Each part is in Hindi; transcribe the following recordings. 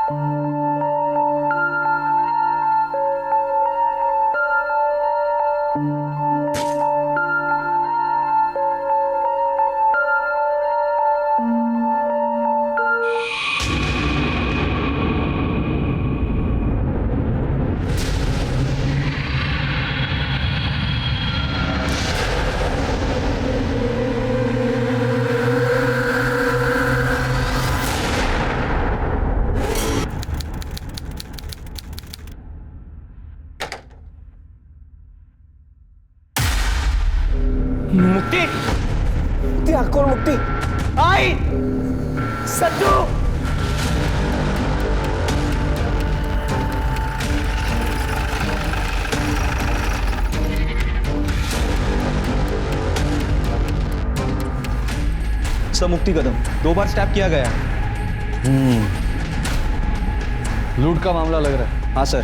मुक्ति मुक्ति आकोल मुक्ति आई सत्तू सर मुक्ति कदम 2 बार स्टैप किया गया। लूट का मामला लग रहा है। हाँ सर,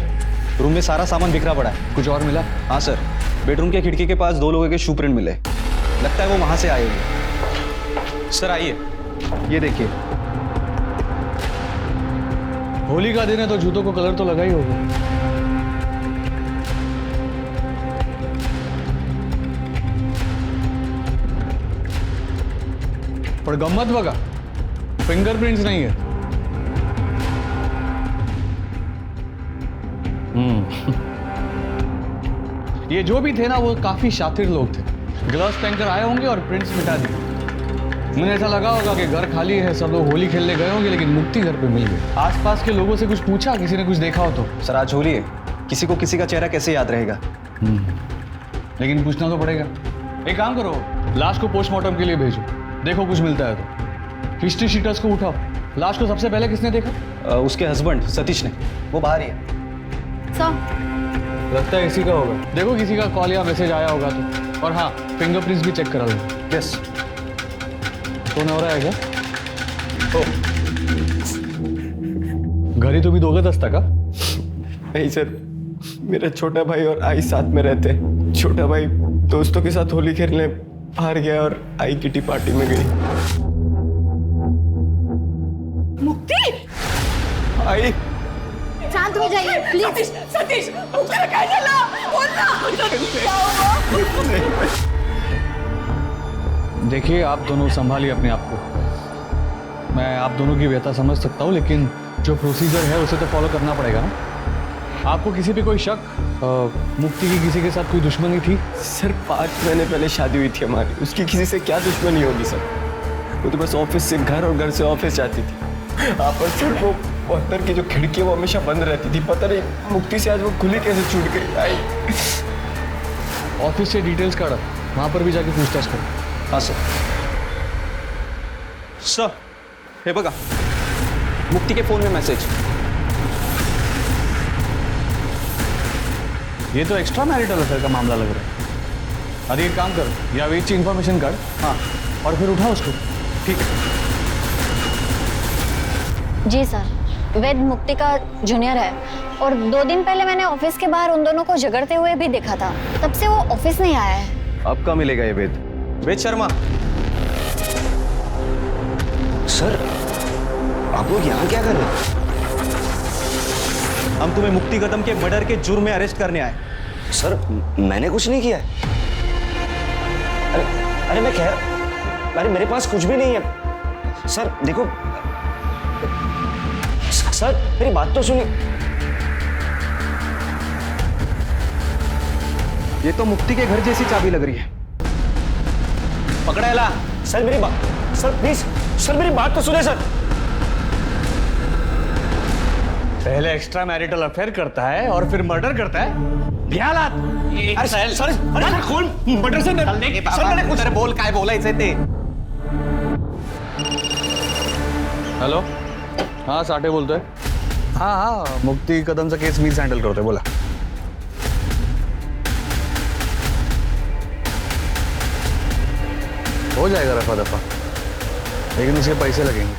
रूम में सारा सामान बिखरा पड़ा है। कुछ और मिला? हाँ सर, बेडरूम के खिड़की के पास 2 लोगों के शू प्रिंट मिले, लगता है वो वहां से आए होंगे। सर आइए, ये देखिए। होली का दिन है तो जूतों को कलर तो लगा ही होगा। पर गम्मत बघा, फिंगरप्रिंट्स नहीं है। ये जो भी थे ना वो काफी शातिर लोग थे। ग्लव्स पहनकर आए होंगे और प्रिंट्स मिटा दिए। मुझे ऐसा लगा होगा कि घर खाली है, सब लोग होली खेलने गए होंगे, लेकिन मुक्ति घर पे मिल गई। आसपास के लोगों से कुछ पूछा, किसी ने कुछ देखा हो तो? सर आज होली है, किसी को किसी का चेहरा कैसे याद रहेगा। लेकिन पूछना तो पड़ेगा। एक काम करो, लाश को पोस्टमार्टम के लिए भेजो, देखो कुछ मिलता है तो। हिस्ट्री शीटर्स को उठाओ। लाश को सबसे पहले किसने देखा? उसके हस्बैंड सतीश ने, वो बाहर ही है। लगता है इसी का होगा। देखो किसी का कॉल या मैसेज आया होगा तो। और हाँ, फिंगरप्रिंट्स भी चेक करा लो। यस। कौन हो रहा है क्या? घरी तुम्ही दोघंच असता का? नहीं सर, मेरा छोटा भाई और आई साथ में रहते हैं। छोटा भाई दोस्तों के साथ होली खेलने बाहर गया और आई किटी पार्टी में गई। मुक्ति, आई शांत हो जाइए प्लीज। सतीश मुक्ति ने क्या चला? बोलना क्या हुआ? देखिए, आप दोनों संभालिए अपने आप को। मैं आप दोनों की व्यथा समझ सकता हूँ, लेकिन जो प्रोसीजर है उसे तो फॉलो करना पड़ेगा ना। आपको किसी पे कोई शक? मुक्ति की किसी के साथ कोई दुश्मनी थी? सर 5 महीने पहले शादी हुई थी हमारी, उसकी किसी से क्या दुश्मनी होगी सर? वो तो बस ऑफिस से घर और घर से ऑफिस जाती थी। आप और सर वो अंदर की जो खिड़की है वो हमेशा बंद रहती थी। पता नहीं मुक्ति से आज वो खुली कैसे छूट गई। आई ऑफिस से डिटेल्स काढ़ा, वहां पर भी जाके पूछताछ करो। हाँ सर। सर हे बघा, मुक्ति के फोन में मैसेज। ये तो एक्स्ट्रा मैरिटल अफेयर का मामला लग रहा है। अरे एक काम कर, या वेट की इंफॉर्मेशन काढ़। हाँ, और फिर उठा उसको। ठीक है। जी सर, वेद मुक्ति का जूनियर है और 2 दिन पहले मैंने ऑफिस के बाहर उन दोनों को झगड़ते हुए भी देखा था। तब से वो ऑफिस नहीं आया है। अब कहाँ मिलेगा ये वेद? वेद शर्मा। सर, आप लोग यहाँ क्या कर रहे हैं? हम तुम्हें मुक्ति कदम के मर्डर के जुर्म में अरेस्ट करने आए। सर, मैंने कुछ नहीं किया है। अरे मैं अरे मेरे पास कुछ भी नहीं है। सर देखो, सर मेरी बात तो सुनिए। ये तो मुक्ति के घर जैसी चाबी लग रही है। पकड़ा ला। सर मेरी बात, सर प्लीज, सर मेरी बात तो सुने सर। पहले एक्स्ट्रा मैरिटल अफेयर करता है और फिर मर्डर करता है। ध्यान। अरे सर, अरे कौन मर्डर से? सर मैंने कुछ बोल काय बोला इसे ते। हेलो, हाँ साठे बोलतोय। हाँ, मुक्ती कदमचा केस मीच हँडल करतोय, बोला। हो जाएगा रफा दफा, लेकिन उसके पैसे लगेंगे।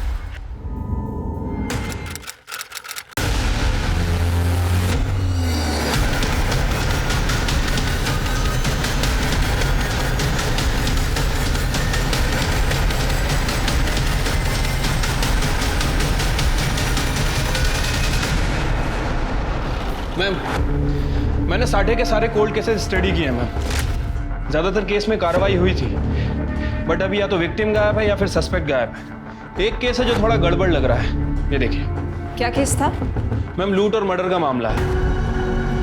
मैम, मैंने साढ़े के सारे कोल्ड केसेस स्टडी किए हैं मैम। ज़्यादातर केस में कार्रवाई हुई थी, बट अभी या तो विक्टिम गायब है या फिर सस्पेक्ट गायब है। एक केस है जो थोड़ा गड़बड़ लग रहा है, ये देखिए। क्या केस था? मैम, लूट और मर्डर का मामला है।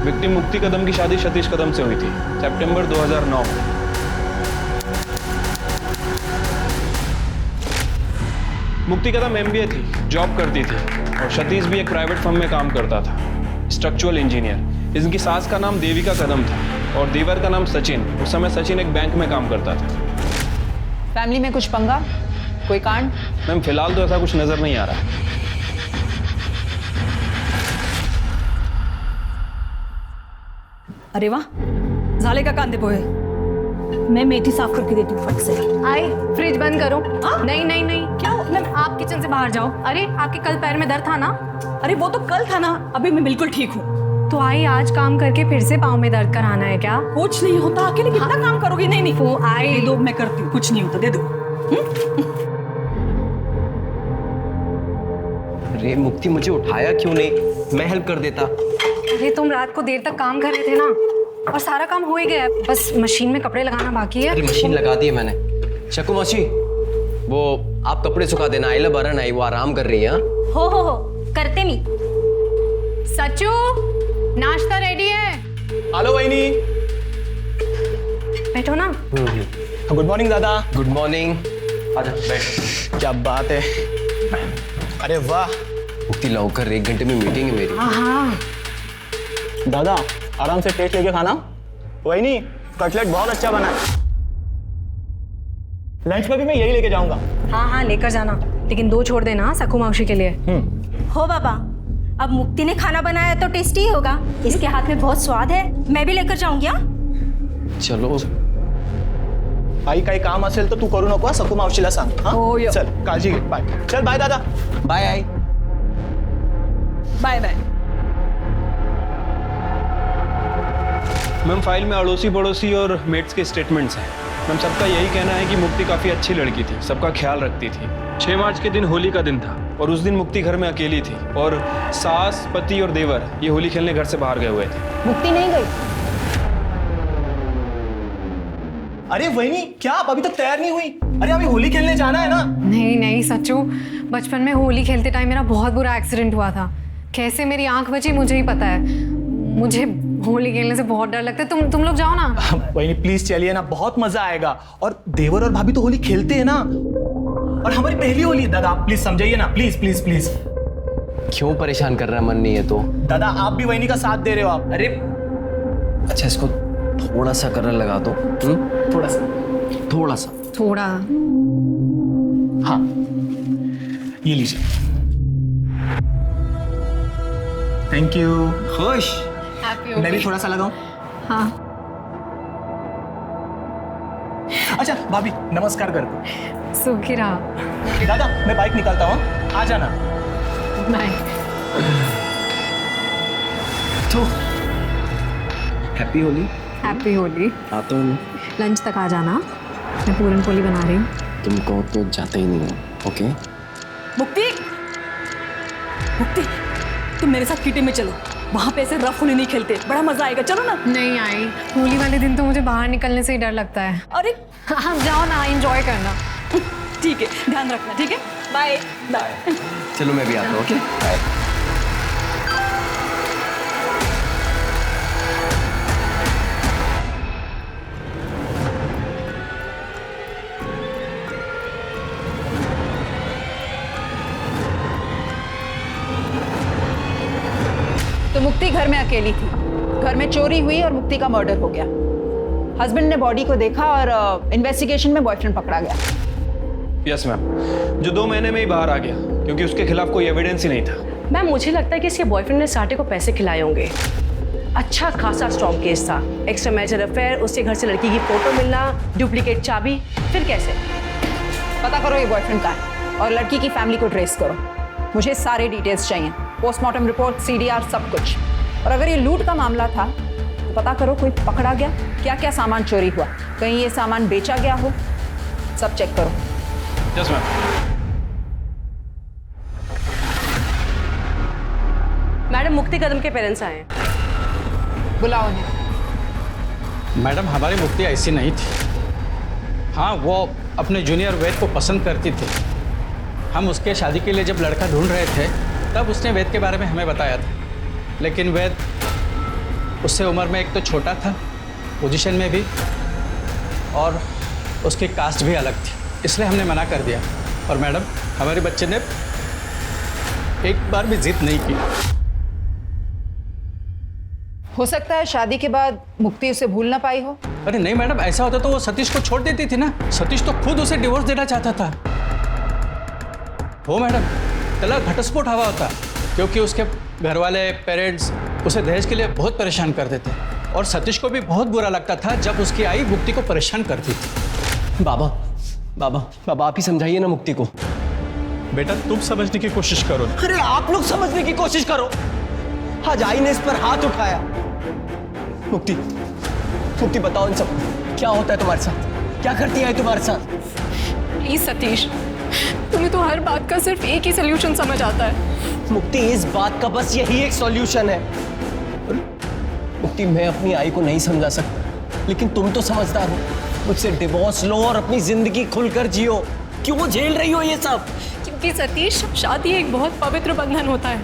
विक्टिम मुक्ति कदम की शादी सतीश कदम से हुई थी सितंबर 2009 में। मुक्ति कदम MBA थी, जॉब करती थी, और सतीश भी एक प्राइवेट फर्म में काम करता था, स्ट्रक्चरल इंजीनियर। इनकी सास का नाम देविका कदम था और देवर का नाम सचिन। उस समय सचिन एक बैंक में काम करता था। फैमिली में कुछ पंगा, कोई कांड? मैम, फिलहाल तो ऐसा कुछ नजर नहीं आ रहा है। अरे वाह, झाले का कांदे पोहे। मैं मेथी साफ करके देती हूँ फट से। आई फ्रिज बंद करो। नहीं नहीं नहीं, क्या? मैम आप किचन से बाहर जाओ। अरे आपके कल पैर में दर्द था ना? अरे वो तो कल था ना, अभी मैं बिल्कुल ठीक हूँ। तो आई आज काम करके फिर से पाँव में दर्द कराना है क्या? कुछ नहीं होता, अकेले कितना काम करोगी? नहीं नहीं, वो आई दे दो, मैं करती हूँ, कुछ नहीं होता, दे दो। अरे मुक्ति, मुझे उठाया क्यों नहीं? मैं हेल्प कर देता। अरे तुम रात को देर तक काम कर रहे थे ना, और सारा काम हो ही गया है, बस मशीन में कपड़े लगाना बाकी है। अरे मशीन लगा दी है मैंने। शकु मौसी, वो आप कपड़े सुखा देना। आइला बरन आई, वो आराम कर रही है। हो करते नहीं। सच्चू, नाश्ता रेडी है। हेलो वहीनी। बैठो ना। गुड मॉर्निंग दादा। Good morning. आजा बैठ। क्या बात है। अरे वाह मुक्ति, लौकर 1 घंटे में मीटिंग है मेरी। हाँ दादा, आराम से टेस्ट लेके खाना। वहीनी, कटलेट बहुत अच्छा बना है। लंच में भी मैं यही लेके जाऊंगा। हाँ लेकर जाना, लेकिन 2 छोड़ देना सकू मौसी के लिए। हो बाबा, अब मुक्ति ने खाना बनाया तो टेस्टी ही होगा। इसके हाथ में बहुत स्वाद है, मैं भी लेकर जाऊंगी। चलो। आई काही काम असेल तर तू करू नको, सकू मावशीला सांग। हो, यो. चल, काळजी घे। बाय। चल बाय दादा। बाय आई। Bye bye. मैम, फाइल में अड़ोसी पड़ोसी और मेट्स के स्टेटमेंट्स हैं। मैम, सबका यही कहना है कि मुक्ति काफ़ी अच्छी लड़की थी, सबका ख्याल रखती थी। 6 मार्च के दिन होली का दिन था और उस दिन मुक्ति घर में अकेली थी, और सास, पति और देवर ये होली खेलने घर से बाहर गए हुए थे। मुक्ति नहीं गई? अरे वहीनी, क्या आप अभी तक तैयार नहीं हुई? अरे अभी होली खेलने जाना है ना। नहीं सच्चू, बचपन में होली खेलते टाइम मेरा बहुत बुरा एक्सीडेंट हुआ था। कैसे मेरी आंख बची मुझे ही पता है। मुझे होली खेलने से बहुत डर लगता है। तुम लोग जाओ ना। वहीनी प्लीज चलिए ना, बहुत मजा आएगा। और देवर और भाभी तो होली खेलते हैं ना, और हमारी पहली होली है। दादा प्लीज समझाइए ना, प्लीज प्लीज प्लीज। क्यों परेशान कर रहा है? मन नहीं है तो? दादा आप भी वहीनी का साथ दे रहे हो आप। अरे अच्छा, इसको थोड़ा सा कलर लगा दो। थोड़ा सा। थोड़ा। हाँ, ये लीजिए। Thank you. खुश। मैं भी थोड़ा सा लगाऊं? हाँ अच्छा भाभी, नमस्कार कर दो। सुखी रहा। दादा मैं बाइक निकालता हूँ, आ जाना। बाय। तो हैप्पी होली। हैप्पी होली। आता हूँ। लंच तक आ जाना, मैं पूरन पोली बना रही हूँ। तुम कहो तो जाता ही नहीं है। ओके। मुक्ति, मुक्ति, तुम मेरे साथ किटी में चलो। वहाँ पे ऐसे रफ होली नहीं खेलते, बड़ा मजा आएगा। चलो ना। नहीं आई, होली वाले दिन तो मुझे बाहर निकलने से ही डर लगता है। अरे हाँ जाओ ना, एंजॉय करना। ठीक है, ध्यान रखना। ठीक है, बाय बाय। चलो मैं भी आता हूँ। Okay bye. तो मुक्ति घर में अकेली थी, घर में चोरी हुई और मुक्ति का मर्डर हो गया। हस्बैंड ने बॉडी को देखा और इन्वेस्टिगेशन में बॉयफ्रेंड पकड़ा गया। यस मैम, जो 2 महीने में ही बाहर आ गया क्योंकि उसके खिलाफ कोई एविडेंस ही नहीं था। मैम, मुझे लगता है कि इसके बॉयफ्रेंड ने साटे को पैसे खिलाए होंगे। अच्छा खासा स्ट्रॉन्ग केस था, एक्स्ट्रा मैरिजल अफेयर, उसके घर से लड़की की फोटो मिलना, डुप्लीकेट चाबी। फिर कैसे? पता करो ये बॉयफ्रेंड का है और लड़की की फैमिली को ट्रेस करो। मुझे सारे डिटेल्स चाहिए, पोस्टमार्टम रिपोर्ट, CDR, सब कुछ। और अगर ये लूट का मामला था तो पता करो कोई पकड़ा गया, क्या क्या सामान चोरी हुआ, कहीं ये सामान बेचा गया हो, सब चेक करो। Yes ma'am. मैडम, मुक्ति कदम के पेरेंट्स आए हैं। बुलाओ उन्हें। मैडम हमारी मुक्ति ऐसी नहीं थी। हाँ, वो अपने जूनियर वेद को पसंद करती थी। हम उसके शादी के लिए जब लड़का ढूंढ रहे थे तब उसने वेद के बारे में हमें बताया था, लेकिन वेद उससे उम्र में एक तो छोटा था, पोजीशन में भी, और उसकी कास्ट भी अलग थी, इसलिए हमने मना कर दिया। और मैडम हमारे बच्चे ने एक बार भी जिद नहीं की। हो सकता है शादी के बाद मुक्ति उसे भूल ना पाई हो। अरे नहीं मैडम, ऐसा होता तो वो सतीश को छोड़ देती थी ना। सतीश तो खुद उसे डिवोर्स देना चाहता था। हो मैडम, तलाक घटस्फोट हवा होता, क्योंकि उसके घर वाले पेरेंट्स उसे दहेज के लिए बहुत परेशान करते थे, और सतीश को भी बहुत बुरा लगता था जब उसकी आई मुक्ति को परेशान करती थी। बाबा बाबा बाबा, आप ही समझाइए ना मुक्ति को। बेटा तुम समझने की कोशिश करो। अरे आप लोग समझने की कोशिश करो। आज आई ने इस पर हाथ उठाया। मुक्ति मुक्ति बताओ इन सब क्या होता है तुम्हारे साथ, क्या करती है तुम्हारे साथ? प्लीज सतीश, तुम्हें तो हर बात का सिर्फ एक ही सोल्यूशन समझ आता है। मुक्ति, इस बात का बस यही एक सॉल्यूशन है। मुक्ति, मैं अपनी आई को नहीं समझा सकता, लेकिन तुम तो समझदार हो। मुझसे डिवोर्स लो और अपनी जिंदगी खुलकर जियो। क्यों झेल रही हो ये सब? क्योंकि सतीश, शादी एक बहुत पवित्र बंधन होता है।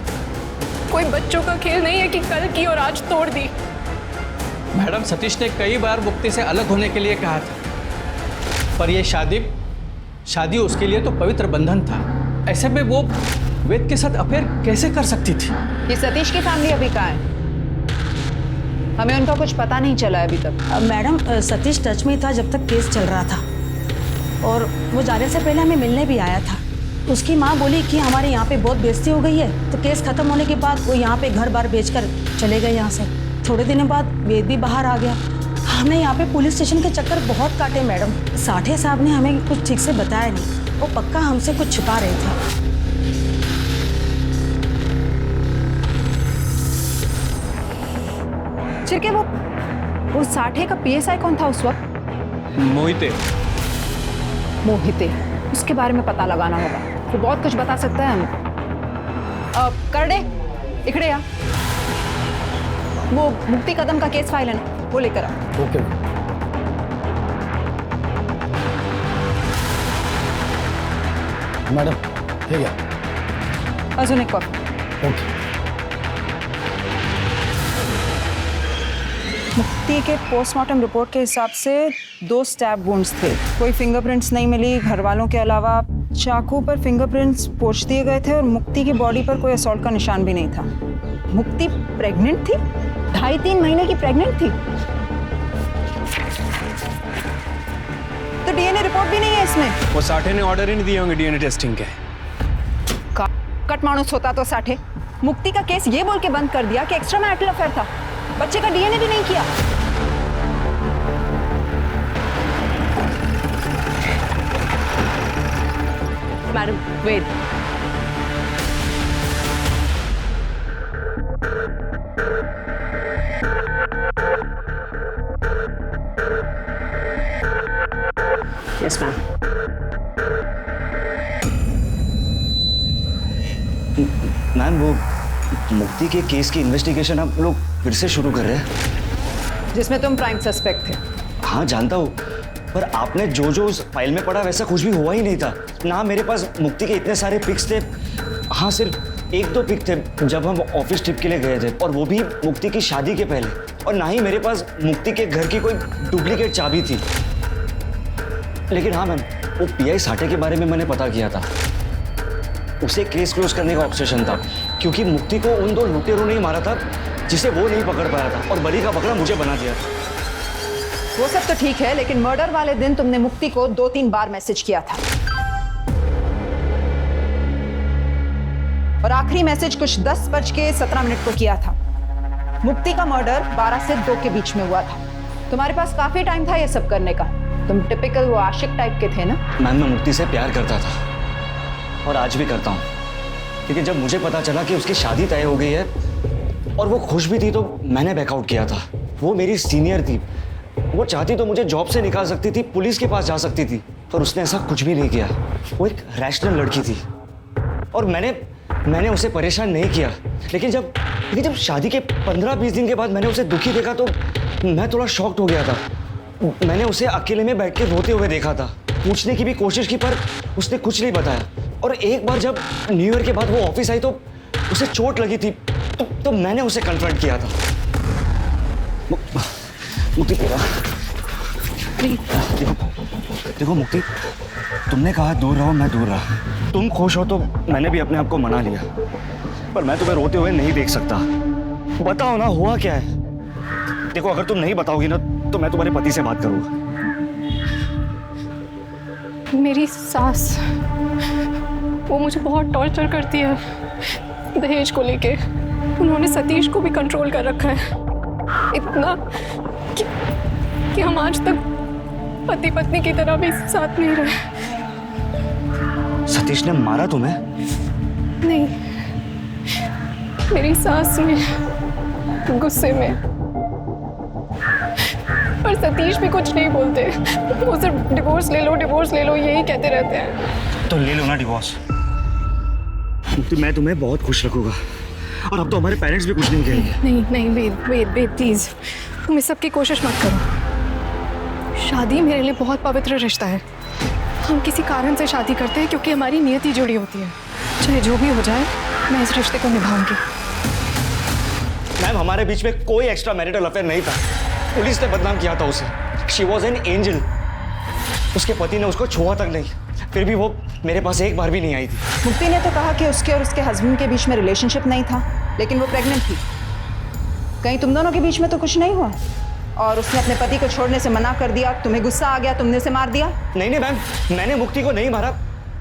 कोई बच्चों का खेल नहीं है कि कल की और आज तोड़ दी। मैडम सतीश ने कई बार मुक्ति से अलग होने के लिए कहा था, पर यह शादी उसके लिए तो पवित्र बंधन था। ऐसे में वो वेद के साथ अफेयर कैसे कर सकती थी? ये सतीश की फैमिली अभी कहाँ है? हमें उनका कुछ पता नहीं चला है अभी तक। मैडम सतीश टच में था जब तक केस चल रहा था, और वो जाने से पहले हमें मिलने भी आया था। उसकी माँ बोली कि हमारे यहाँ पे बहुत बेइज्जती हो गई है, तो केस खत्म होने के बाद वो यहाँ पे घर बार बेचकर चले गए यहाँ से। थोड़े दिनों बाद वेद भी बाहर आ गया। हमने यहाँ पे पुलिस स्टेशन के चक्कर बहुत काटे मैडम। साठे साहब ने हमें कुछ ठीक से बताया नहीं, वो पक्का हमसे कुछ छुपा रहे थे। चिरके, वो साठे का PSI कौन था उस वक्त? मोहिते। मोहिते, उसके बारे में पता लगाना होगा, वो बहुत कुछ बता सकता है हमें। कर दे इकड़े आ, वो मुक्ति कदम का केस फाइल है ना, वो लेकर आ। ओके मैडम, ठीक है। अजून एक कॉफी। ओके। मुक्ति के पोस्टमार्टम रिपोर्ट के हिसाब से 2 स्टैब वुंड्स थे। कोई फिंगरप्रिंट्स नहीं मिली घर वालों के अलावा। चाकू पर फिंगरप्रिंट्स पोंछ दिए गए थे और मुक्ति की बॉडी पर कोई असॉल्ट का निशान भी नहीं था। मुक्ति प्रेग्नेंट थी, 2.5-3 महीने की प्रेग्नेंट थी। तो DNA रिपोर्ट भी नहीं है इसमें। वो साठे ने ऑर्डर ही नहीं दिए होंगे DNA टेस्टिंग के। कट मानुस होता तो साठे मुक्ति का केस ये बोल के बंद कर दिया कि एक्स्ट्रा मैरिटल अफेयर था, बच्चे का DNA भी नहीं किया। मैडम वेद, यस मैम। मैम, वो मुक्ति के केस की इन्वेस्टिगेशन आप लोग फिर से शुरू कर रहे हैं? जिसमें तुम प्राइम सस्पेक्ट थे। हाँ जानता हूँ, पर आपने जो जो उस फाइल में पढ़ा वैसा कुछ भी हुआ ही नहीं था ना। मेरे पास मुक्ति के इतने सारे पिक्स थे। हाँ, सिर्फ 1-2 पिक थे जब हम ऑफिस ट्रिप के लिए गए थे, और वो भी मुक्ति की शादी के पहले। और ना ही मेरे पास मुक्ति के घर की कोई डुप्लीकेट चाबी थी। लेकिन हाँ मैम, वो PI साठे के बारे में मैंने पता किया था। उसे केस क्लोज करने का ऑब्सेशन था, क्योंकि मुक्ति को उन 2 लुटेरों ने ही मारा था जिसे वो नहीं पकड़ पाया था, और बलि का पकड़ा मुझे बना दिया था। वो सब तो ठीक है, लेकिन मर्डर वाले दिन तुमने मुक्ति को 2-3 बार मैसेज किया था, और आखिरी मैसेज कुछ 10:17 को किया था। मुक्ति का मर्डर 12 से 2 के बीच में हुआ था। तुम्हारे पास काफी टाइम था ये सब करने का। तुम टिपिकल वो आशिक टाइप के थे ना। मैम, मैं मुक्ति से प्यार करता था और आज भी करता हूँ, लेकिन जब मुझे पता चला कि उसकी शादी तय हो गई है और वो खुश भी थी, तो मैंने बैकआउट किया था। वो मेरी सीनियर थी, वो चाहती तो मुझे जॉब से निकाल सकती थी, पुलिस के पास जा सकती थी, पर उसने ऐसा कुछ भी नहीं किया। वो एक रैशनल लड़की थी और मैंने उसे परेशान नहीं किया। लेकिन जब लेकिन जब शादी के 15-20 दिन के बाद मैंने उसे दुखी देखा तो मैं थोड़ा शॉक्ड हो गया था। मैंने उसे अकेले में बैठ के रोते हुए देखा था, पूछने की भी कोशिश की पर उसने कुछ नहीं बताया। और एक बार जब न्यू ईयर के बाद वो ऑफिस आई तो उसे चोट लगी थी, तो मैंने उसे कन्फ्रंट किया था। मुक्ति देखो मुक्ति, तुमने कहा दूर रहो, मैं दूर रहा। तुम खुश हो तो मैंने भी अपने आप को मना लिया, पर मैं तुम्हें रोते हुए नहीं देख सकता। बताओ ना, हुआ क्या है? देखो, अगर तुम नहीं बताओगी ना तो मैं तुम्हारे पति से बात करूंगा। मेरी सास, वो मुझे बहुत टॉर्चर करती है दहेज को लेके। उन्होंने सतीश को भी कंट्रोल कर रखा है, इतना कि हम आज तक पति पत्नी की तरह भी साथ नहीं रहे। सतीश ने मारा तुम्हें? नहीं, मेरी सास ने गुस्से में। पर सतीश भी कुछ नहीं बोलते, वो सिर्फ डिवोर्स ले लो, डिवोर्स ले लो, यही कहते रहते हैं। तो ले लो ना डिवोर्स। मैं तुम्हें बहुत खुश रखूंगा, और अब तो हमारे पेरेंट्स भी कुछ नहीं कहेंगे। नहीं नहीं, वेद प्लीज, तुम इस सब की कोशिश मत करो। शादी मेरे लिए बहुत पवित्र रिश्ता है। हम किसी कारण से शादी करते हैं क्योंकि हमारी नियति जुड़ी होती है। चाहे जो भी हो जाए, मैं इस रिश्ते को निभाऊंगी। मैम, हमारे बीच में कोई एक्स्ट्रा मैरिटल अफेयर नहीं था। पुलिस ने बदनाम किया था उसे। She was an angel. उसके पति ने उसको छुआ तक नहीं, फिर भी वो मेरे पास एक बार भी नहीं आई थी। मुक्ति ने तो कहा कि उसके और उसके हस्बैंड के बीच में रिलेशनशिप नहीं था, लेकिन वो प्रेग्नेंट थी। कहीं तुम दोनों के बीच में तो कुछ नहीं हुआ? और उसने अपने पति को छोड़ने से मना कर दिया, तुम्हें गुस्सा आ गया, तुमने उसे मार दिया? नहीं नहीं मैम, मैंने मुक्ति को नहीं मारा।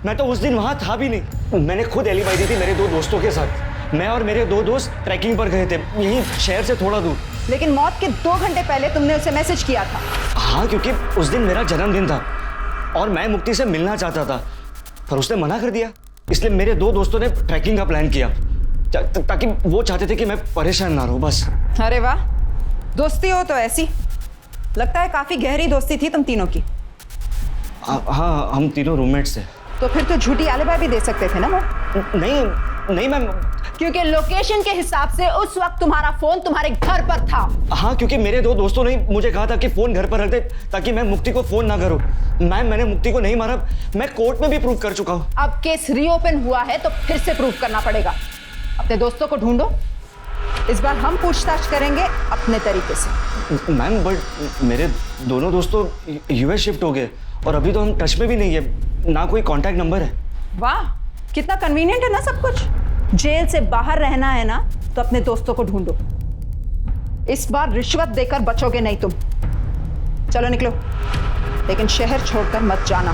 मैं तो उस दिन वहां था भी नहीं। मैंने खुद एलिबाई दी थी मेरे 2 दोस्तों के साथ। मैं और मेरे 2 दोस्त ट्रैकिंग पर गए थे, यहीं शहर से थोड़ा दूर। लेकिन मौत के 2 घंटे पहले तुमने उसे मैसेज किया था। हाँ, क्योंकि उस दिन मेरा जन्मदिन था और मैं मुक्ति से मिलना चाहता था, पर उसने मना कर दिया। इसलिए मेरे 2 दोस्तों ने ट्रैकिंग का प्लान किया, ताकि वो चाहते थे कि मैं परेशान ना रहूं, बस। अरे वाह, दोस्ती हो तो ऐसी। लगता है काफी गहरी दोस्ती थी तुम तीनों की। हाँ, हम तीनों रूममेट्स थे। तो फिर तो झूठी एलिबाई भी दे सकते थे ना वो? नहीं मैम, क्योंकि लोकेशन के हिसाब से उस वक्त तुम्हारा फोन तुम्हारे घर पर था। हाँ, क्योंकि मेरे 2 दोस्तों ने मुझे कहा था कि फोन घर पर रख दे ताकि मैं मुक्ति को फोन ना करूं। मैम, मैंने मुक्ति को नहीं मारा, मैं कोर्ट में भी प्रूव कर चुका हूं। अब केस रीओपन हुआ है तो फिर से प्रूव करना पड़ेगा। अपने दोस्तों को ढूंढो, इस बार हम पूछताछ करेंगे अपने तरीके से। मैम, बट मेरे दोनों दोस्तों यूएस शिफ्ट हो गए और अभी तो हम टच में भी नहीं है, ना कोई कांटेक्ट नंबर है। वाह, कितना कन्वीनियंट है ना सब कुछ। जेल से बाहर रहना है ना तो अपने दोस्तों को ढूंढो। इस बार रिश्वत देकर बचोगे नहीं तुम। चलो निकलो, लेकिन शहर छोड़कर मत जाना।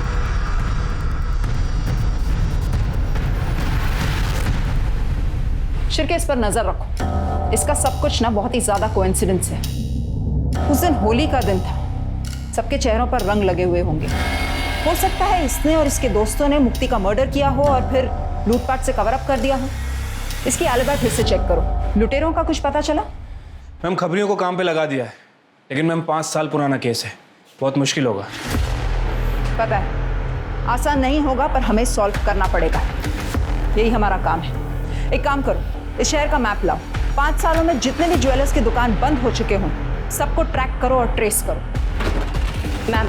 शिरके, इस पर नजर रखो। इसका सब कुछ ना बहुत ही ज्यादा कोइंसिडेंस है। उस दिन होली का दिन था, सबके चेहरों पर रंग लगे हुए होंगे। हो सकता है इसने और इसके दोस्तों ने मुक्ति का मर्डर किया हो और फिर लूटपाट से कवर अप कर दिया हो। इसकी एलिबाई फिर से चेक करो। लुटेरों का कुछ पता चला? मैम, खबरियों को काम पे लगा दिया है, लेकिन मैम 5 साल पुराना केस है, बहुत मुश्किल होगा। पता है, आसान नहीं होगा, पर हमें सॉल्व करना पड़ेगा। यही हमारा काम है। एक काम करो, इस शहर का मैप लाओ। 5 सालों में जितने भी ज्वेलर्स की दुकान बंद हो चुके हों, सबको ट्रैक करो और ट्रेस करो। मैम,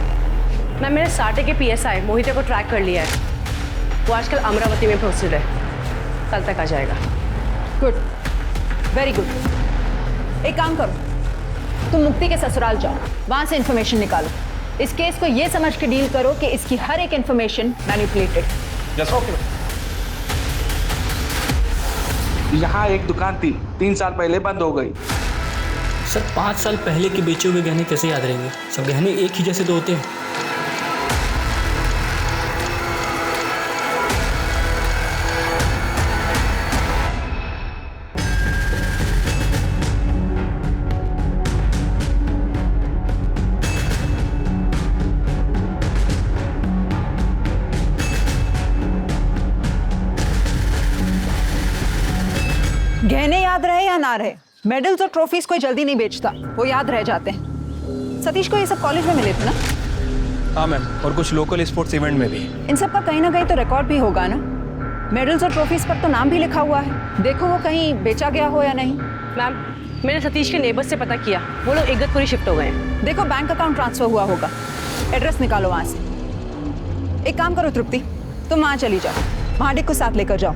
मैंने साटे के PSI मोहिते को ट्रैक कर लिया है। वो आजकल अमरावती में पोस्टेड है, कल तक आ जाएगा। Good, very good. एक काम करो, तुम मुक्ति के ससुराल जाओ, वहां से इंफॉर्मेशन निकालो। इस केस को ये समझ के डील करो कि इसकी हर एक इंफॉर्मेशन मैनिपुलेटेड। Yes, okay. यहाँ एक दुकान थी, 3 साल पहले बंद हो गई। सर, 5 साल पहले के बेचे हुए गहने कैसे याद रहेंगे? सब गहने एक ही जैसे तो होते हैं। गहने याद रहे या ना रहे, मेडल्स और ट्रॉफीज कोई जल्दी नहीं बेचता, वो याद रह जाते हैं। सतीश को ये सब कॉलेज में मिले थे ना? हाँ मैम, और कुछ लोकल स्पोर्ट्स इवेंट में भी। इन सब का कहीं ना कहीं तो रिकॉर्ड भी होगा ना? मेडल्स और ट्रॉफीज पर तो नाम भी लिखा हुआ है, देखो वो कहीं बेचा गया हो या नहीं। मैम, मैंने सतीश के नेबर से पता किया, वो लोग इगतपुरी शिफ्ट हो गए हैं। देखो बैंक अकाउंट ट्रांसफर हुआ होगा, एड्रेस निकालो वहाँ से। एक काम करो तृप्ति, तुम वहाँ चली जाओ, महाडिक को साथ लेकर जाओ,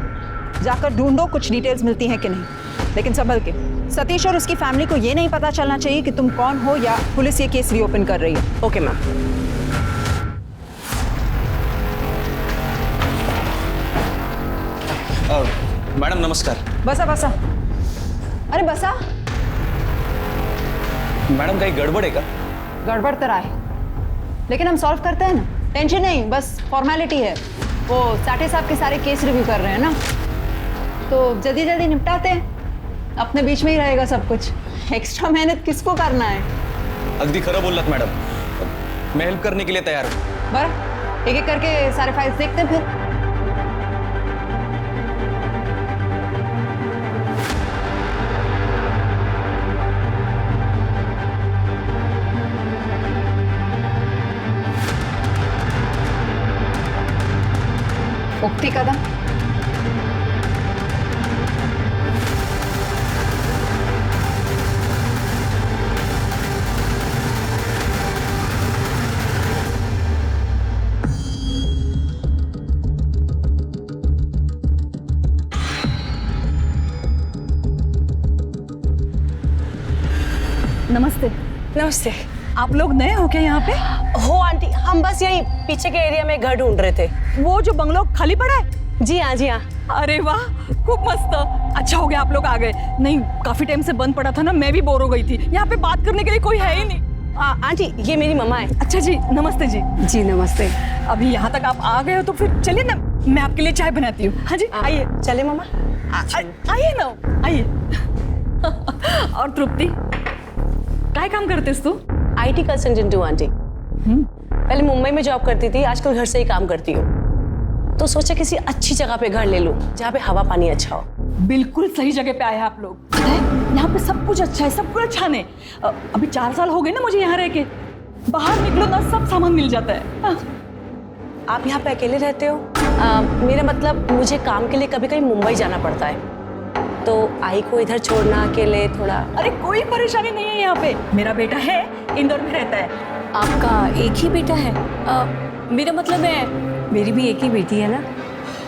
जाकर ढूंढो कुछ डिटेल्स मिलती हैं कि नहीं, लेकिन संभल के। सतीश और उसकी फैमिली को ये नहीं पता चलना चाहिए कि तुम कौन हो या पुलिस ये केस रीओपन कर रही है। Okay ma'am. मैडम नमस्कार। बसा बसा, अरे बसा। मैडम कहीं गड़बड़ है क्या? गड़बड़ तो है, लेकिन हम सॉल्व करते हैं ना, टेंशन नहीं, बस फॉर्मेलिटी है। वो साठे साहब के सारे केस रिव्यू कर रहे हैं ना, तो जल्दी जल्दी निपटाते हैं, अपने बीच में ही रहेगा सब कुछ। एक्स्ट्रा मेहनत किसको करना है? अगदी खरं बोललात मैडम, मैं हेल्प करने के लिए तैयार हूँ। बरं, एक एक करके सारे फाइल्स देखते हैं फिर। मुक्ति कदम, नमस्ते। नमस्ते। आप लोग नए हो क्या यहाँ पे? हो आंटी, हम बस यही पीछे के एरिया में घर ढूंढ रहे थे। वो जो बंगलो खाली पड़ा है? जी हाँ, जी हाँ। अरे वाह, खूब मस्त। अच्छा हो गया आप लोग आ गए, नहीं काफी टाइम से बंद पड़ा था ना, मैं भी बोर हो गई थी। यहाँ पे बात करने के लिए कोई है ही नहीं। आंटी, ये मेरी मम्मा है। अच्छा जी, नमस्ते जी। जी नमस्ते। अभी यहाँ तक आप आ गए हो तो फिर चलिए ना, मैं आपके लिए चाय बनाती हूँ। हाँ जी, आइए। चले मम्मा, आइए ना, आइए। और तृप्ति, क्या काम करते तू? IT कंसल्टेंट हूँ आंटी। पहले मुंबई में जॉब करती थी, आजकल घर से ही काम करती हूँ। तो सोचा किसी अच्छी जगह पे घर ले लूँ, जहाँ पे हवा पानी अच्छा हो। बिल्कुल सही जगह पे आए हैं आप लोग। पता है, यहाँ पे सब कुछ अच्छा है, सब कुछ अच्छा नहीं। अभी 4 साल हो गए ना मुझे यहाँ रह के। बाहर निकलो ना, सब सामान मिल जाता है। आप यहाँ पे अकेले रहते हो? मेरा मतलब मुझे काम के लिए कभी कभी मुंबई जाना पड़ता है, तो आई को इधर छोड़ना अकेले थोड़ा। अरे कोई परेशानी नहीं है यहाँ पे, मेरा बेटा है, इंदौर में रहता है। आपका एक ही बेटा है? मेरा मतलब है मेरी भी एक ही बेटी है ना।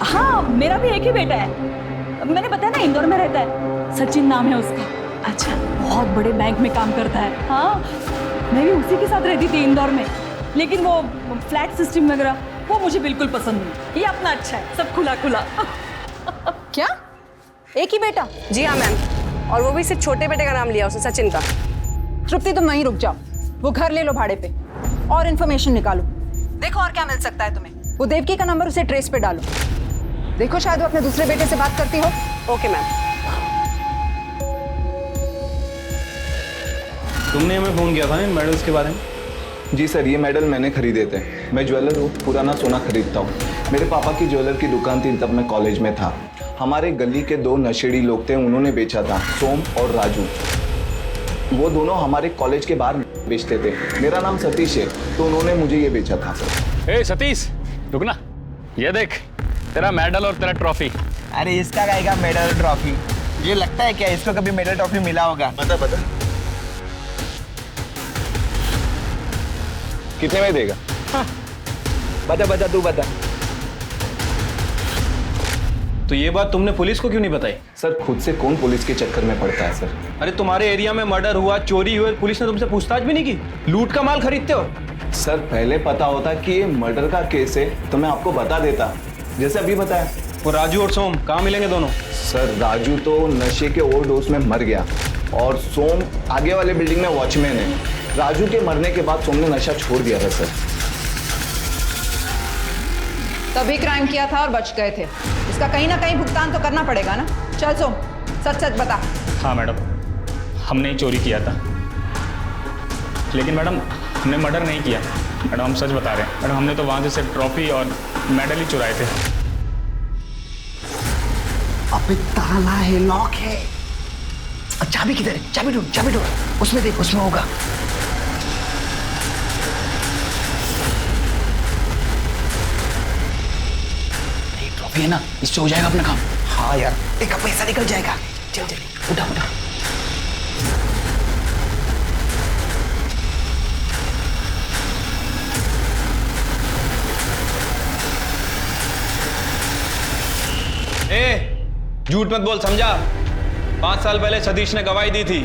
हाँ, मेरा भी एक ही बेटा है, मैंने बताया ना इंदौर में रहता है, सचिन नाम है उसका। अच्छा, बहुत बड़े बैंक में काम करता है। हाँ, मैं भी उसी के साथ रहती थी इंदौर में, लेकिन वो फ्लैट सिस्टम वगैरह वो मुझे बिल्कुल पसंद नहीं। ये अपना अच्छा है, सब खुला खुला। क्या एक ही बेटा? जी हाँ मैम, और वो भी सिर्फ छोटे बेटे का नाम लिया उसने, सचिन का। तृप्ति तुम वहीं रुक जाओ, वो घर ले लो भाड़े पे और इन्फॉर्मेशन निकालो, देखो और क्या मिल सकता है तुम्हें। वो देवकी का नंबर उसे ट्रेस पे डालो, देखो शायद वो अपने दूसरे बेटे से बात करती हो। Okay ma'am. तुमने हमें फोन किया था इन मेडल्स के बारे में? जी सर, ये मेडल मैंने खरीदे थे। मैं ज्वेलर हूँ, पुराना सोना खरीदता हूँ। मेरे पापा की ज्वेलर की दुकान थी, तब मैं कॉलेज में था। हमारे गली के 2 नशेड़ी लोग थे, उन्होंने बेचा था, सोम और राजू। वो दोनों हमारे कॉलेज के बाहर बेचते थे। मेरा नाम सतीश है, तो उन्होंने मुझे ये बेचा था सर। ए सतीश, रुक ना, ये देख तेरा मेडल और तेरा ट्रॉफी। अरे इसका गाएगा मेडल और ट्रॉफी? ये लगता है क्या इसको कभी मेडल ट्रॉफी मिला होगा? बता कितने में देगा? हाँ। बता तू बता। तो ये बात तुमने पुलिस को क्यों नहीं बताई? सर खुद से कौन पुलिस के चक्कर में पड़ता है सर। अरे तुम्हारे एरिया में मर्डर हुआ, चोरी हुई, पुलिस ने तुमसे पूछताछ भी नहीं की? लूट का माल खरीदते हो? सर पहले पता होता कि ये मर्डर का केस है तो मैं आपको बता देता, जैसे अभी बताया। वो राजू और सोम कहाँ मिलेंगे दोनों? सर राजू तो नशे के ओवरडोज में मर गया और सोम आगे वाले बिल्डिंग में वॉचमैन है। राजू के मरने के बाद सोम ने नशा छोड़ दिया था सर। तभी क्राइम किया था और बच गए थे, इसका कहीं ना कहीं भुगतान तो करना पड़ेगा ना। चल सोम, सच सच बता। हाँ मैडम, हमने ही चोरी किया था, लेकिन मैडम हमने मर्डर नहीं किया। मैडम हम सच बता रहे हैं मैडम, हमने तो वहाँ से सिर्फ ट्रॉफी और मेडल ही चुराए थे। अबे ताला है, लॉक है। चाबी किधर है? चाबी ढूंढ, उसमें देख, उसमें होगा। ट्रॉफी है ना, इससे हो जाएगा अपना काम। हाँ यार, एक पैसा निकल जाएगा। चल चल, उठा उठा। झूठ मत बोल, समझा? 5 साल पहले सतीश ने गवाही दी थी,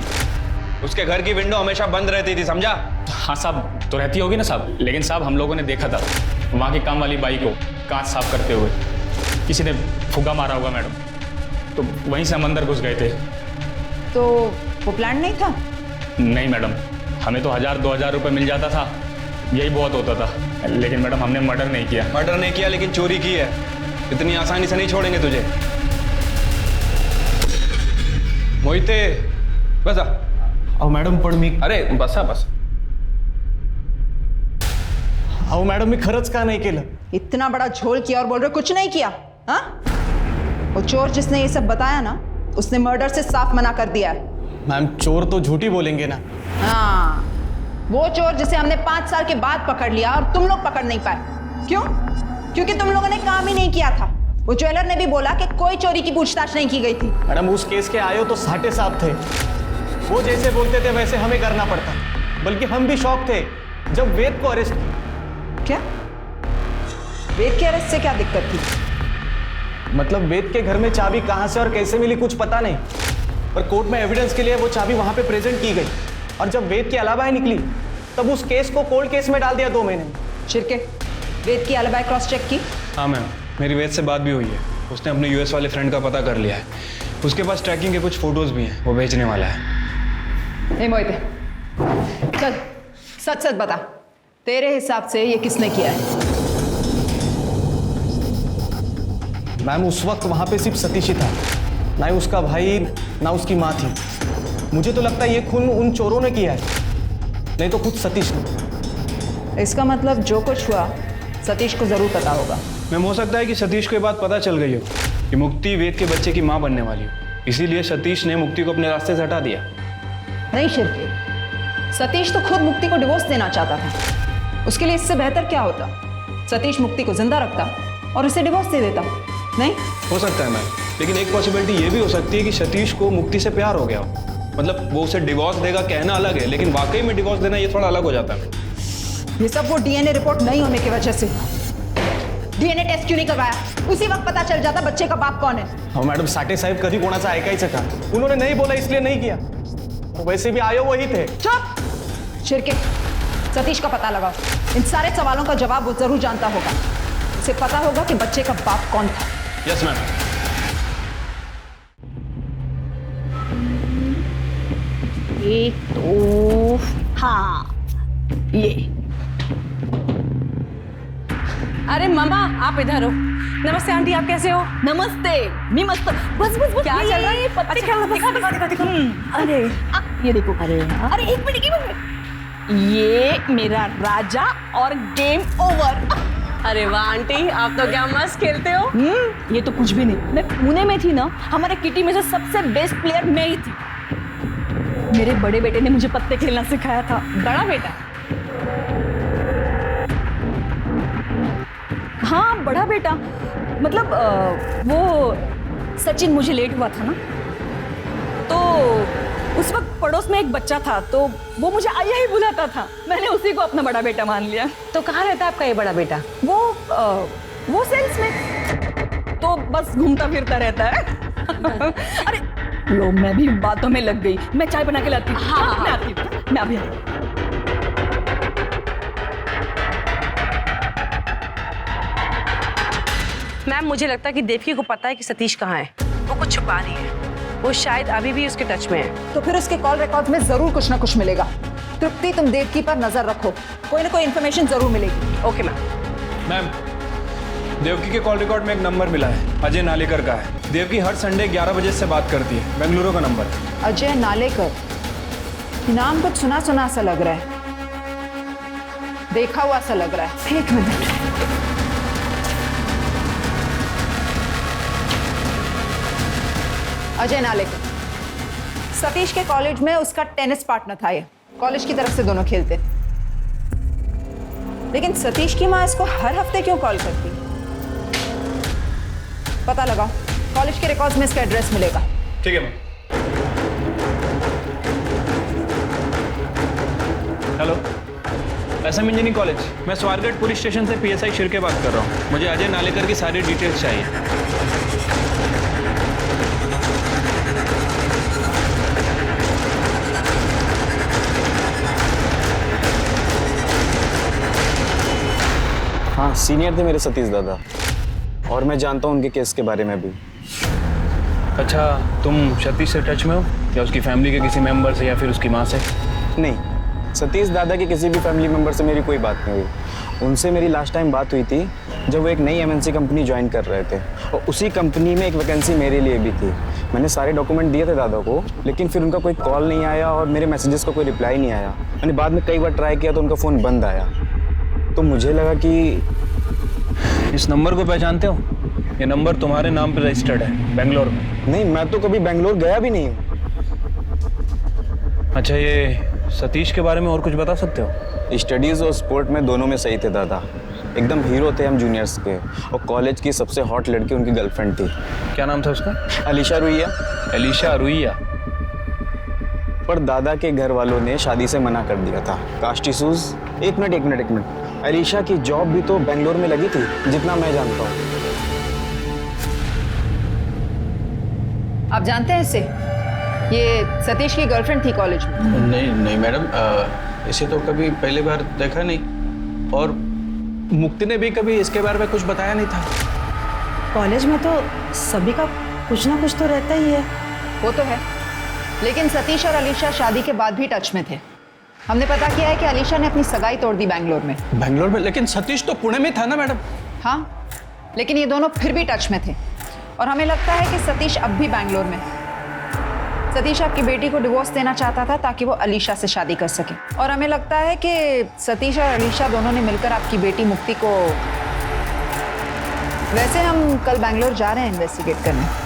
उसके घर की विंडो हमेशा बंद रहती थी, समझा? हाँ साहब, तो रहती होगी ना साहब, लेकिन साहब हम लोगों ने देखा था वहाँ की काम वाली बाई को कांच साफ करते हुए किसी ने फुग्गा मारा होगा मैडम, तो वहीं से हम अंदर घुस गए थे। तो वो प्लान नहीं था? नहीं मैडम, हमें तो 1000-2000 रुपये मिल जाता था, यही बहुत होता था। लेकिन मैडम हमने मर्डर नहीं किया। मर्डर नहीं किया लेकिन चोरी की है, इतनी आसानी से नहीं छोड़ेंगे तुझे। मोहिते बसा। अहो मॅडम, पण मी, अरे बसा बसा। अहो मॅडम, मी खरंच का नाही केलं? इतना बड़ा झोल किया और बोल रहे कुछ नहीं किया? हाँ, वो चोर जिसने ये सब बताया ना, उसने मर्डर से साफ मना कर दिया है। मैम, चोर तो झूठी बोलेंगे ना। हाँ, वो चोर जिसे हमने 5 साल के बाद पकड़ लिया और तुम लोग पकड़ नहीं पाए। क्यों? क्योंकि तुम लोगों ने काम ही नहीं किया था। वो ज्वेलर ने भी बोला कि कोई चोरी की पूछताछ नहीं की गई थी। मैडम, उस केस के आयो तो साटे साहब थे, वो जैसे बोलते थे वैसे हमें करना पड़ता। बल्कि हम भी शॉक थे जब वेद को अरेस्ट। क्या? वेद के अरेस्ट से क्या दिक्कत थी? मतलब वेद के घर में चाबी कहां से और कैसे मिली कुछ पता नहीं, पर कोर्ट में एविडेंस के लिए वो चाबी वहां पे प्रेजेंट की गई, और जब वेद की अलाबाई निकली तब उस केस को कोल्ड केस में डाल दिया 2 महीने में। शिरके, वेद की अलाबाई क्रॉस चेक की? हाँ मैम, मेरी वेद से बात भी हुई है, उसने अपने यूएस वाले फ्रेंड का पता कर लिया है, उसके पास ट्रैकिंग के कुछ फोटोज भी हैं, वो भेजने वाला है। नहीं मोहिते, चल सच सच बता, तेरे हिसाब से ये किसने किया है? मैम, उस वक्त वहां पे सिर्फ सतीश ही था, ना ही उसका भाई ना उसकी माँ थी। मुझे तो लगता है ये खून उन चोरों ने किया है, नहीं तो खुद सतीश ने। इसका मतलब जो कुछ हुआ सतीश को जरूर पता होगा। मैम, हो सकता है कि सतीश को ये बात पता चल गई हो कि मुक्ति वेद के बच्चे की माँ बनने वाली हो, इसीलिए सतीश ने मुक्ति को अपने रास्ते से हटा दिया। नहीं शिरके, सतीश तो खुद मुक्ति को डिवोर्स देना चाहता था। उसके लिए इससे बेहतर क्या होता? सतीश मुक्ति को जिंदा रखता और उसे डिवोर्स दे देता। नहीं हो सकता है मैम, लेकिन एक पॉसिबिलिटी ये भी हो सकती है कि सतीश को मुक्ति से प्यार हो गया हो, मतलब वो उसे डिवोर्स देगा कहना अलग है, लेकिन वाकई में डिवोर्स देना ये थोड़ा अलग हो जाता है। ये सब वो डीएनए रिपोर्ट नहीं होने की वजह से। डीएनए टेस्ट क्यों नहीं करवाया? उसी वक्त पता चल जाता बच्चे का बाप कौन है। हाँ मैडम, साठे साहेब कभी कोणाचा ऐकायचं का? उन्होंने नहीं बोला इसलिए नहीं किया, वैसे भी आयो वही थे। चुप! शिरके, सतीश का पता लगाओ। इन सारे सवालों का जवाब वो जरूर जानता होगा। उसे पता होगा कि बच्चे का बाप कौन था। Yes ma'am. एक तो हाँ, ये। अरे मामा, आप इधर हो। नमस्ते आंटी, आप कैसे हो? नमस्ते, मैं मस्त। बस बस बस, क्या चल रहा है? ये पत्ते अच्छा, दिखा। अरे ये देखो, अरे एक मिनट, ये मेरा राजा और गेम ओवर। अरे वाह आंटी, आप तो क्या मस्त खेलते हो। ये तो कुछ भी नहीं। मैं पुणे में थी ना, हमारे किटी में से सबसे बेस्ट प्लेयर मैं ही थी। मेरे बड़े बेटे ने मुझे पत्ते खेलना सिखाया था। बड़ा बेटा? हाँ, बड़ा बेटा। मतलब वो सचिन मुझे लेट हुआ था ना, तो उस वक्त पड़ोस में एक बच्चा था, तो वो मुझे आया ही बुलाता था। मैंने उसी को अपना बड़ा बेटा मान लिया। तो कहाँ रहता है आपका ये बड़ा बेटा? वो सेल्स में, तो बस घूमता फिरता रहता है। अरे लो, मैं भी बातों में लग गई। मैं चाय बना के लाती हूँ। हाँ, मैं आती हूँ। मैं अभी आती हूँ। मैम, मुझे लगता है कि देवकी को पता है कि सतीश कहाँ है, वो कुछ छुपा रही है। वो शायद अभी भी उसके टच में है। तो फिर उसके कॉल रिकॉर्ड में जरूर कुछ ना कुछ मिलेगा। तृप्ति, तुम देवकी पर नजर रखो, कोई ना कोई इन्फॉर्मेशन जरूर मिलेगी। Okay ma'am. मैम, देवकी के कॉल रिकॉर्ड में एक नंबर मिला है, अजय नालेकर का है। देवकी हर संडे 11 बजे से बात करती है, बेंगलुरु का नंबर है। अजय नालेकर, नाम कुछ सुना सुना सा लग रहा है, देखा हुआ सा लग रहा है। एक मिनट। अजय नालेकर, सतीश के कॉलेज में उसका टेनिस पार्टनर था। ये कॉलेज की तरफ से दोनों खेलते। लेकिन सतीश की माँ इसको हर हफ्ते क्यों कॉल करती? पता लगाओ, कॉलेज के रिकॉर्ड्स में इसका एड्रेस मिलेगा। ठीक है ma'am. Hello, SM engineering college, मैं स्वारगढ़ पुलिस स्टेशन से पीएसआई शिर्के बात कर रहा हूँ। मुझे अजय नालेकर की सारी डिटेल्स चाहिए। हाँ, सीनियर थे मेरे सतीश दादा, और मैं जानता हूँ उनके केस के बारे में भी। अच्छा, तुम सतीश से टच में हो या उसकी फैमिली के किसी मेंबर से या फिर उसकी माँ से? नहीं, सतीश दादा के किसी भी फैमिली मेंबर से मेरी कोई बात नहीं हुई। उनसे मेरी लास्ट टाइम बात हुई थी जब वो एक नई एमएनसी कंपनी ज्वाइन कर रहे थे, और उसी कंपनी में एक वैकेंसी मेरे लिए भी थी। मैंने सारे डॉक्यूमेंट दिए थे दादा को, लेकिन फिर उनका कोई कॉल नहीं आया और मेरे मैसेजेस का कोई रिप्लाई नहीं आया। मैंने बाद में कई बार ट्राई किया तो उनका फ़ोन बंद आया। तो मुझे लगा कि इस नंबर को पहचानते हो? ये नंबर तुम्हारे नाम पर रजिस्टर्ड है बेंगलोर में। नहीं, मैं तो कभी बेंगलोर गया भी नहीं हूँ। अच्छा, ये सतीश के बारे में और कुछ बता सकते हो? स्टडीज़ और स्पोर्ट में दोनों में सही थे दादा, एकदम हीरो थे हम जूनियर्स के, और कॉलेज की सबसे हॉट लड़की उनकी गर्लफ्रेंड थी। क्या नाम था उसका? अलीशा रुइया। अलीशा रुइया। पर दादा के घर वालों ने शादी से मना कर दिया था, कास्ट इशूज। एक मिनट, अलीशा की जॉब भी तो बेंगलोर में लगी थी, जितना मैं जानता हूँ। आप जानते हैं इसे? ये सतीश की गर्लफ्रेंड थी कॉलेज में। नहीं मैडम, इसे तो कभी पहली बार देखा नहीं, और मुक्ति ने भी कभी इसके बारे में कुछ बताया नहीं था। कॉलेज में तो सभी का कुछ ना कुछ तो रहता ही है। वो तो है, लेकिन सतीश और अलीशा शादी के बाद भी टच में थे। हमने पता किया है कि अलीशा ने अपनी सगाई तोड़ दी बेंगलोर में। बेंगलोर में? लेकिन सतीश तो पुणे में था ना मैडम। हाँ, लेकिन ये दोनों फिर भी टच में थे, और हमें लगता है कि सतीश अब भी बेंगलोर में है। सतीश आपकी बेटी को डिवोर्स देना चाहता था ताकि वो अलीशा से शादी कर सके, और हमें लगता है कि सतीश और अलीशा दोनों ने मिलकर आपकी बेटी मुक्ति को... वैसे हम कल बेंगलोर जा रहे हैं इन्वेस्टिगेट करने।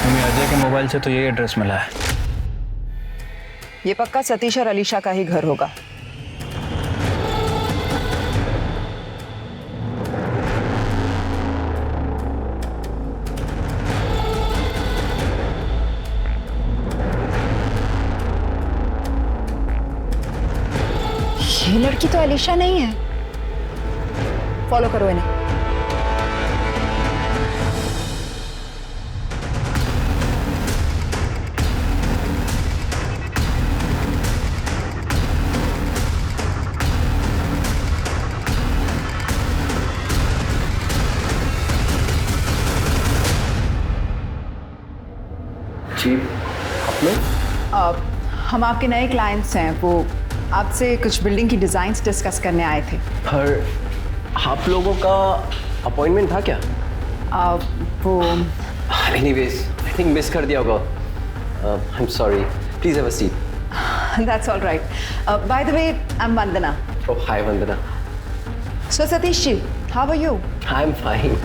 हमें अजय के मोबाइल से तो यही एड्रेस मिला है। ये पक्का सतीश और अलीशा का ही घर होगा। ये लड़की तो अलीशा नहीं है। फॉलो करो इन्हें। जी, आप लोग? हम आपके नए क्लाइंट्स हैं, वो आपसे कुछ बिल्डिंग की डिज़ाइंस डिस्कस करने आए थे। पर आप लोगों का अपॉइंटमेंट था क्या? वो एनीवेज, आई थिंक मिस कर दिया होगा। I am sorry, please have a seat. That's all right. By the way, I am Vandana. Oh, hi Vandana. So Satish ji, how are you? I am fine.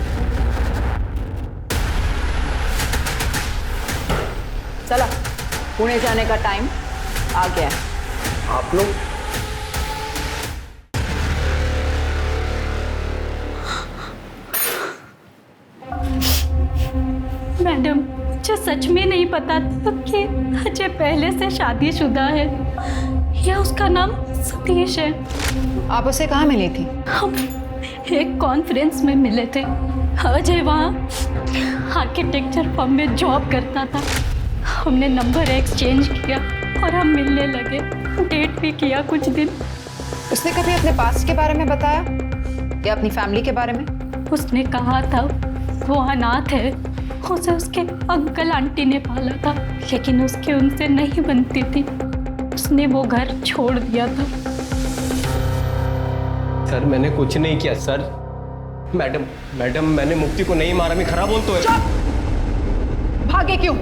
चला, पुणे जाने का टाइम आ गया है। आप लोग? मैडम, मुझे सच में नहीं पता था कि अजय पहले से शादीशुदा है या उसका नाम सतीश है। आप उसे कहाँ मिली थी? हम एक कॉन्फ्रेंस में मिले थे। अजय वहाँ आर्किटेक्चर फर्म में जॉब करता था। हमने नंबर एक्सचेंज किया और हम मिलने लगे, डेट भी किया कुछ दिन। उसने कभी अपने पास्ट के बारे में बताया या अपनी फैमिली के बारे में? उसने कहा था वो अनाथ है, उसे उसके अंकल आंटी ने पाला था, लेकिन उसकी उनसे नहीं बनती थी। उसने वो घर छोड़ दिया था। सर, मैंने कुछ नहीं किया सर। मैडम, मैंने मुक्ति को नहीं मारा। मैं खराब बोलता है। भागे क्यों?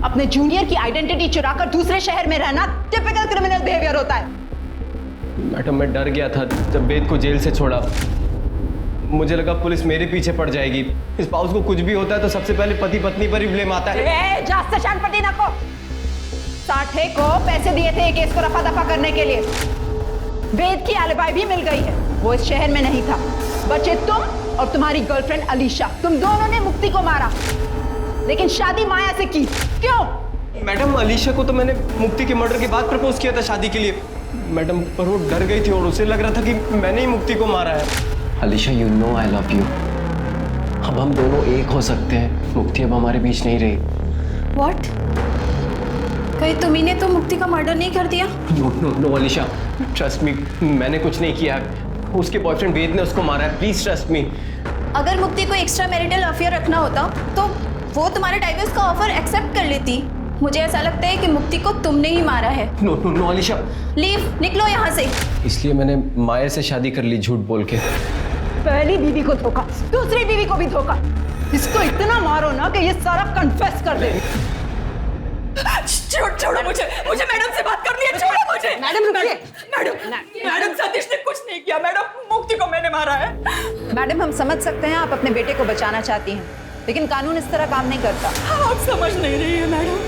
अपने जूनियर की आइडेंटिटी चुराकर दूसरे शहर में रहना टिपिकल क्रिमिनल बिहेवियर होता है। मैडम, मैं डर गया था जब वेद को जेल से छोड़ा। मुझे लगा पुलिस मेरे पीछे पड़ जाएगी। स्पाउस को कुछ भी होता है तो सबसे पहले पति पत्नी पर ही ब्लेम आता है। जास्त शानपट्टी नको। साठे को पैसे दिए थे ये केस को रफा दफा करने के लिए। वेद की एलिबाई भी मिल गई है, वो इस शहर में नहीं था। बचे तुम और तुम्हारी गर्लफ्रेंड अलीशा, तुम दोनों ने मुक्ति को मारा, लेकिन शादी माया से की। क्यों? मैडम, अलीशा को तो मैंने मुक्ति के मर्डर के बाद प्रपोज किया था शादी के लिए मैडम, पर वो डर गई थी और उसे लग रहा था कि मैंने ही मुक्ति को मारा है। Alisha, you know I love you. अब हम दोनों एक हो सकते हैं। मुक्ति अब हमारे बीच नहीं रही। व्हाट? कहीं तुम्ही ने तो मुक्ति का मर्डर नहीं कर दिया? नो अलीशा, ट्रस्ट मी, मैंने कुछ नहीं किया। उसके बॉयफ्रेंड वेद ने उसको मारा है। Please trust me. अगर मुक्ति को एक्स्ट्रा मैरिटल अफेयर रखना होता तो वो तुम्हारे डाइवोर्स का ऑफर एक्सेप्ट कर लेती। मुझे ऐसा लगता है कि मुक्ति को तुमने ही मारा है। नो अलीशा, लीव, निकलो यहाँ से। इसलिए मैंने माया से शादी कर ली झूठ बोल के। पहली बीवी को धोखा, दूसरी बीवी को भी धोखा। इसको इतना मारो ना कि ये सारा कन्फेस कर दे। छोड़ो मुझे मैडम से बात करनी है। छोड़ो मुझे। मैडम रुकिए। मैडम सतीश ने कुछ नहीं किया। मैडम, मुक्ति को मैंने मारा है। मैडम, हम समझ सकते हैं आप अपने बेटे को बचाना चाहती हैं, लेकिन कानून इस तरह काम नहीं करता। आप समझ नहीं रही है मैडम।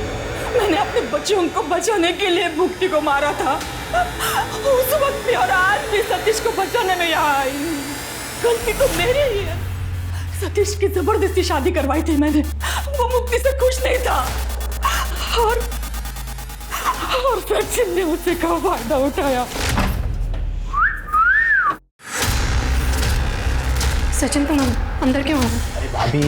मैंने अपने बच्चों को बचाने के लिए मुक्ति को मारा था उस वक्त भी, और आज भी सतीश को बचाने में यहाँ आई। गलती तो मेरी ही है। सतीश की जबरदस्ती शादी करवाई थी मैंने। वो मुक्ति से खुश नहीं था और सचिन ने उसे का फायदा उठाया। सचिन तुम अंदर क्यों हो? अरे भाभी,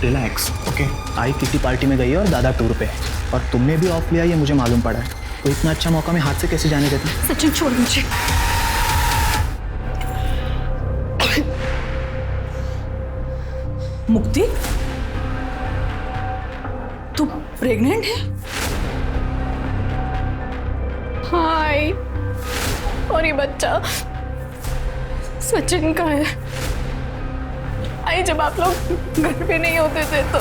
रिलैक्स, ओके। आई किसी पार्टी में गई है और दादा टूर पे है, और तुमने भी ऑफ लिया ये मुझे मालूम पड़ा है। तो इतना अच्छा मौका मैं हाथ से कैसे जाने देती? सचिन छोड़ मुझे। मुक्ति, तू प्रेग्नेंट है? हाय, और ये बच्चा सचिन का है। आई, जब आप लोग घर पे नहीं होते थे तो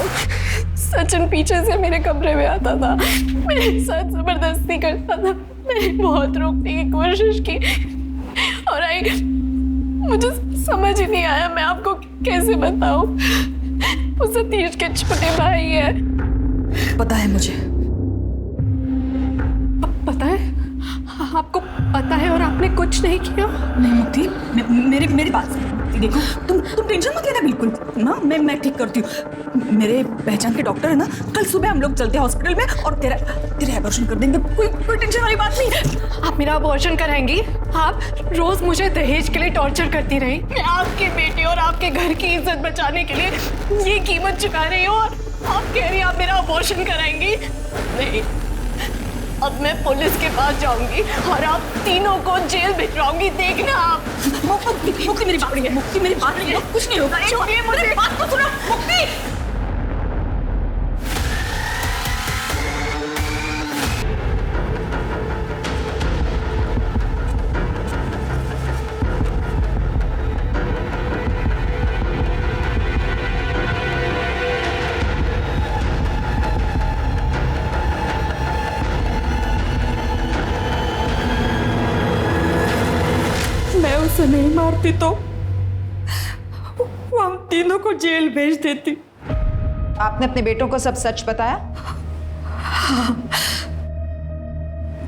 सचिन पीछे से मेरे कमरे में आता था, मेरे साथ जबरदस्ती करता था। मैंने बहुत रोकने की कोशिश की और आई, मुझे समझ ही नहीं आया मैं आपको कैसे बताऊं। वो सतीश के छोटे भाई है। पता है मुझे। पता है? आपको पता है और आपने कुछ नहीं किया? नहीं मुक्ति, मेरी बात सुनो। देखो, तुम टेंशन मत लेना बिल्कुल ना। मैं ठीक करती हूँ। मेरे पहचान के डॉक्टर है ना, कल सुबह हम लोग चलते हैं हॉस्पिटल में और तेरा एबॉर्शन कर देंगे। कोई टेंशन वाली बात नहीं है। आप मेरा अबॉर्शन कराएंगी? आप रोज मुझे दहेज के लिए टॉर्चर करती रही। मैं आपके बेटे और आपके घर की इज्जत बचाने के लिए ये कीमत चुका रही हूँ और आप कह रही हैं आप मेरा अबॉर्शन कराएंगी? नहीं, अब मैं पुलिस के पास जाऊंगी और आप तीनों को जेल भिजवाऊंगी। देखना आप। मुक्ति मेरी बात है। मुक्ति मेरी बात है। कुछ नहीं होगा। छोड़िए मुझे। बात तो सुनो मुक्ति। उसे नहीं मारती तो वो हम तीनों को जेल भेज देती। आपने अपने बेटों को सब सच बताया?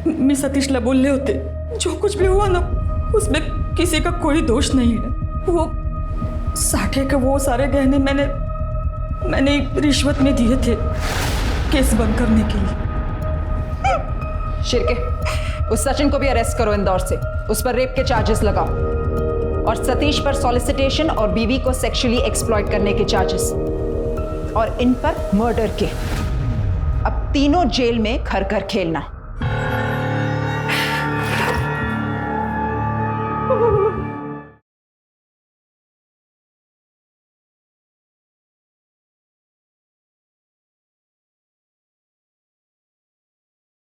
मैं सतीश लबोले होते। जो कुछ भी हुआ ना, उसमें किसी का कोई दोष नहीं है। वो साठे के वो सारे गहने मैंने रिश्वत में दिए थे केस बंद करने के लिए। शिरके, उस सचिन को भी अरेस्ट करो इंदौर से। उस पर रेप के चार्जेस लगाओ और सतीश पर सॉलिसिटेशन और बीवी को सेक्सुअली एक्सप्लॉइट करने के चार्जेस, और इन पर मर्डर के। अब तीनों जेल में घर घर खेलना।